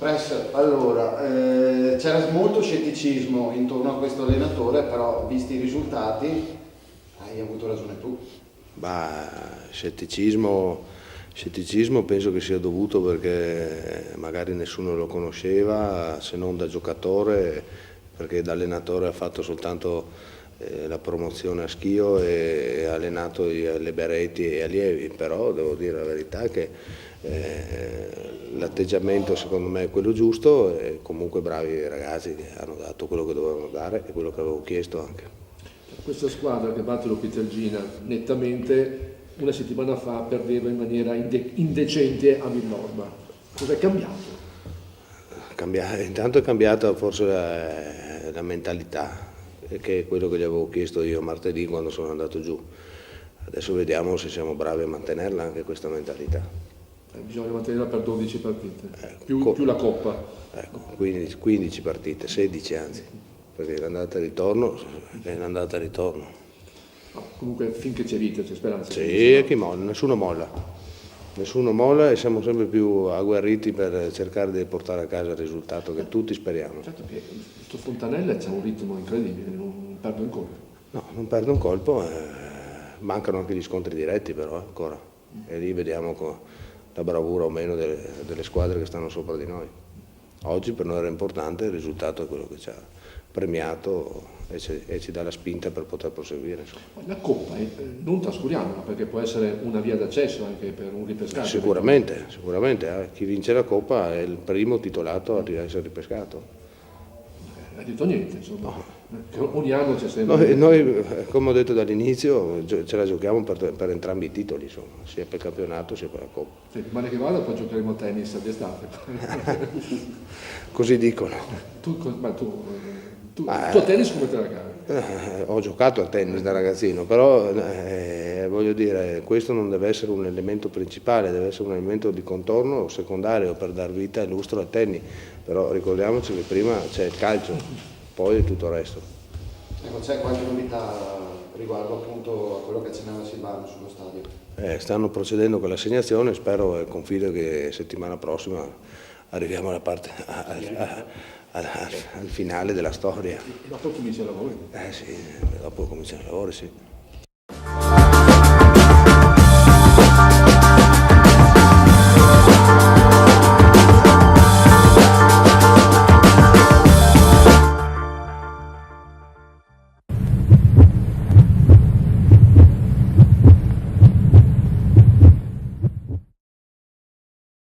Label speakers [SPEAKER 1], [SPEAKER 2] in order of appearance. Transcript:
[SPEAKER 1] Press, allora, c'era molto scetticismo intorno a questo allenatore, però visti i risultati hai avuto ragione tu.
[SPEAKER 2] Scetticismo penso che sia dovuto perché magari nessuno lo conosceva, se non da giocatore, perché da allenatore ha fatto soltanto la promozione a Schio e ha allenato le Beretti e allievi, però devo dire la verità che l'atteggiamento secondo me è quello giusto e comunque bravi ragazzi che hanno dato quello che dovevano dare e quello che avevo chiesto anche.
[SPEAKER 3] Questa squadra che batte lo Pietrelcina nettamente una settimana fa perdeva in maniera indecente a Villorba. Cos'è cambiato?
[SPEAKER 2] Intanto è cambiata forse la mentalità, che è quello che gli avevo chiesto io martedì quando sono andato giù. Adesso vediamo se siamo bravi a mantenerla anche questa mentalità.
[SPEAKER 3] Bisogna mantenerla per 12 partite, più la Coppa.
[SPEAKER 2] Ecco, 15 partite, 16 anzi, perché l'andata e ritorno è l'andata e ritorno.
[SPEAKER 3] No, comunque finché c'è vita, c'è speranza.
[SPEAKER 2] Sì, e chi molla, nessuno molla e siamo sempre più agguerriti per cercare di portare a casa il risultato che tutti speriamo.
[SPEAKER 3] Certo che questo Fontanella c'ha un ritmo incredibile, non perde un colpo.
[SPEAKER 2] No, non perde un colpo, mancano anche gli scontri diretti però ancora, e lì vediamo la bravura o meno delle squadre che stanno sopra di noi. Oggi per noi era importante, il risultato è quello che ci ha premiato e ci dà la spinta per poter proseguire. Insomma.
[SPEAKER 3] La Coppa, non trascuriamola perché può essere una via d'accesso anche per un ripescato.
[SPEAKER 2] Sicuramente, chi vince la Coppa è il primo titolato a essere ripescato.
[SPEAKER 3] Non ha detto niente, insomma. No. Ogni anno c'è sempre...
[SPEAKER 2] Noi, come ho detto dall'inizio, ce la giochiamo per entrambi i titoli, insomma, sia per il campionato sia per la Coppa.
[SPEAKER 3] Sì, male che vada poi giocheremo a tennis d'estate.
[SPEAKER 2] Così dicono.
[SPEAKER 3] Tu a tennis come te la cavi?
[SPEAKER 2] Ho giocato a tennis da ragazzino, però voglio dire, questo non deve essere un elemento principale, deve essere un elemento di contorno secondario per dar vita e lustro al tennis, però ricordiamoci che prima c'è il calcio, poi tutto il resto.
[SPEAKER 1] Ecco, c'è qualche novità riguardo appunto a quello che accennava Silvano sullo stadio?
[SPEAKER 2] Stanno procedendo con l'assegnazione, spero e confido che settimana prossima arriviamo alla parte, al finale della storia.
[SPEAKER 3] E dopo comincia il lavoro?
[SPEAKER 2] Sì, dopo cominciano i lavori, sì.